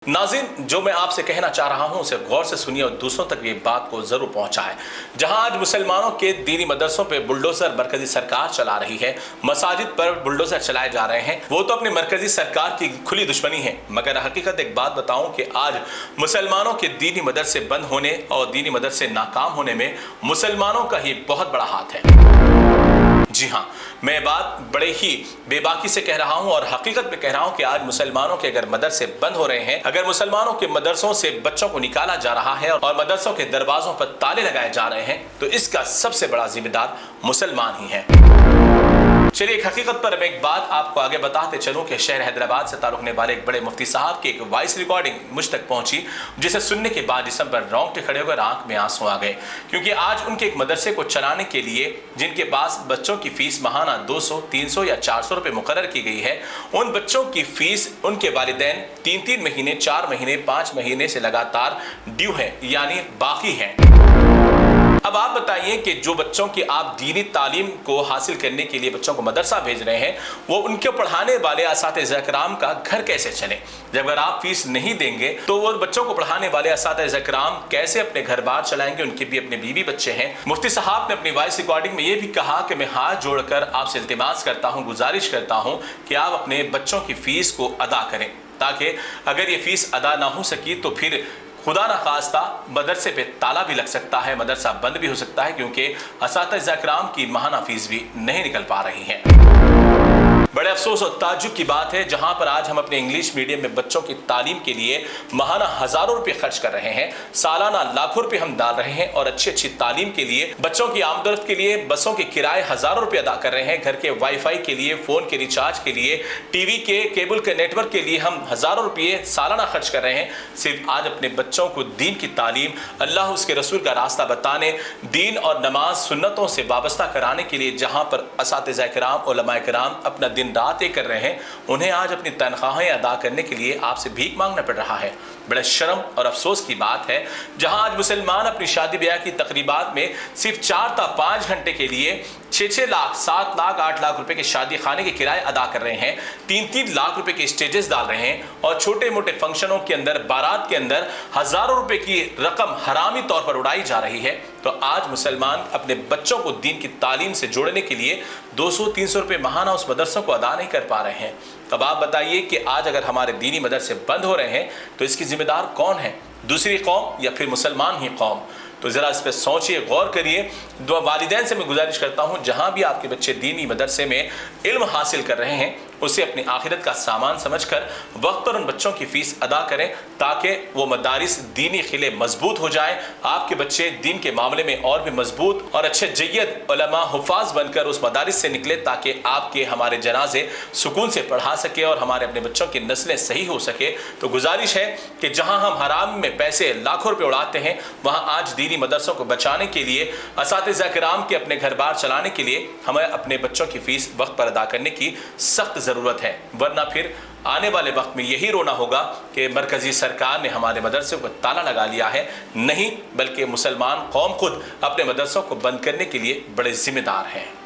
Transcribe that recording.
नाज़रीन, जो मैं आपसे कहना चाह रहा हूं उसे गौर से सुनिए और दूसरों तक ये बात को जरूर पहुंचाएं। जहां आज मुसलमानों के दीनी मदरसों पे बुलडोजर मरकजी सरकार चला रही है, मसाजिद पर बुलडोजर चलाए जा रहे हैं, वो तो अपनी मरकजी सरकार की खुली दुश्मनी है। मगर हकीकत एक बात बताऊं कि आज मुसलमानों के दीनी मदरसे बंद होने और दीनी मदरसे नाकाम होने में मुसलमानों का ही बहुत बड़ा हाथ है। जी हाँ, मैं बात बड़े ही बेबाकी से कह रहा हूं और हकीकत में कह रहा हूं कि आज मुसलमानों के अगर मदरसे बंद हो रहे हैं, अगर मुसलमानों के मदरसों से बच्चों को निकाला जा रहा है और मदरसों के दरवाजों पर ताले लगाए जा रहे हैं, तो इसका सबसे बड़ा जिम्मेदार मुसलमान ही है। चलिए, एक हकीकत पर मैं एक बात आपको आगे बताते चलूं कि शहर हैदराबाद से ताल्लुक़ रखने वाले एक बड़े मुफ्ती साहब की एक वॉइस रिकॉर्डिंग मुझ तक पहुंची, जिसे सुनने के बाद जिस्म पर रोंगटे खड़े होकर आंख में आंसू आ गए। क्योंकि आज उनके एक मदरसे को चलाने के लिए जिनके पास बच्चों की फीस माहाना 200, 300 या 400 रुपये मुकर्रर की गई है, उन बच्चों की फीस उनके वालिदैन 3-3 महीने, 4 महीने, 5 महीने से लगातार ड्यू है, यानी बाकी है। अब आप बताइए कि जो बच्चों की आप दीनी तालीम को हासिल करने के लिए बच्चों को मदरसा भेज रहे हैं, वो उनके पढ़ाने वाले असातिज़ा किराम का घर कैसे चले? जब अगर आप फीस नहीं देंगे तो वो बच्चों को पढ़ाने वाले असातिज़ा किराम कैसे अपने घर बार चलाएंगे? उनके भी अपने बीवी बच्चे हैं। मुफ्ती साहब ने अपनी वॉइस रिकॉर्डिंग में ये भी कहा कि मैं हाथ जोड़कर आपसे इल्तिमास करता हूँ, गुजारिश करता हूँ कि आप अपने बच्चों की फीस को अदा करें, ताकि अगर ये फीस अदा ना हो सकी तो फिर खुदा न खास्ता मदरसे पे ताला भी लग सकता है, मदरसा बंद भी हो सकता है, क्योंकि असातिज़ा किराम की माहाना फीस भी नहीं निकल पा रही है। बड़े अफसोस और ताज्जुब की बात है, जहां पर आज हम अपने इंग्लिश मीडियम में बच्चों की तालीम के लिए माहाना हजारों रुपए खर्च कर रहे हैं, सालाना लाखों रुपए हम डाल रहे हैं और अच्छी तालीम के लिए, बच्चों की आमदरफ्त के लिए बसों के किराए हजारों रुपए अदा कर रहे हैं, घर के वाईफाई के लिए, फोन के रिचार्ज के लिए, टीवी के केबल के नेटवर्क के लिए हम हजारों रुपये सालाना खर्च कर रहे हैं, सिर्फ आज अपने बच्चों को दीन की तालीम, अल्लाह उसके रसूल का रास्ता बताने, दीन और नमाज सुन्नतों से वाबस्ता कराने के लिए। जहां पर असातिज़ा किराम, उलमाए किराम अपना दिन रात कर रहे हैं, उन्हें आज अपनी तनख्वाहें अदा करने के लिए आपसे भीख मांगना पड़ रहा है। बड़े शर्म और अफसोस की बात है, जहां आज मुसलमान अपनी शादी ब्याह की तकरीबात में सिर्फ 4 या 5 घंटे के लिए 6-6 लाख, 7 लाख, 8 लाख रुपए के शादी खाने के किराए अदा कर रहे हैं, 3-3 लाख रुपए के स्टेजेस डाल रहे हैं और छोटे मोटे फंक्शनों के अंदर, बारात के अंदर हजारों रुपए की रकम हरामी तौर पर उड़ाई जा रही है। तो आज मुसलमान अपने बच्चों को दीन की तालीम से जोड़ने के लिए 200-300 रुपये माहाना उस मदरसों को अदा नहीं कर पा रहे हैं। अब आप बताइए कि आज अगर हमारे दीनी मदरसे बंद हो रहे हैं तो इसकी जिम्मेदार कौन है? दूसरी कौम या फिर मुसलमान ही कौम? तो ज़रा इस पर सोचिए, गौर करिए। वालिदैन से मैं गुजारिश करता हूँ, जहाँ भी आपके बच्चे दीनी मदरसे में इल्म हासिल कर रहे हैं, उसे अपनी आखिरत का सामान समझकर वक्त पर उन बच्चों की फ़ीस अदा करें, ताकि वो मदारिस दीनी खिले मजबूत हो जाएं, आपके बच्चे दीन के मामले में और भी मजबूत और अच्छे जय्यद उलमा हुफ़ाज़ बनकर उस मदारिस से निकले, ताकि आपके हमारे जनाजे सुकून से पढ़ा सके और हमारे अपने बच्चों की नस्लें सही हो सके। तो गुजारिश है कि जहाँ हम हराम में पैसे लाखों रुपये उड़ाते हैं, वहाँ आज दीनी मदरसों को बचाने के लिए, असातिज़ा किराम के अपने घर बार चलाने के लिए हमें अपने बच्चों की फ़ीस वक्त पर अदा करने की सख्त ज़रूरत है। वरना फिर आने वाले वक्त में यही रोना होगा कि मरकजी सरकार ने हमारे मदरसों को ताला लगा लिया है। नहीं, बल्कि मुसलमान कौम खुद अपने मदरसों को बंद करने के लिए बड़े जिम्मेदार हैं।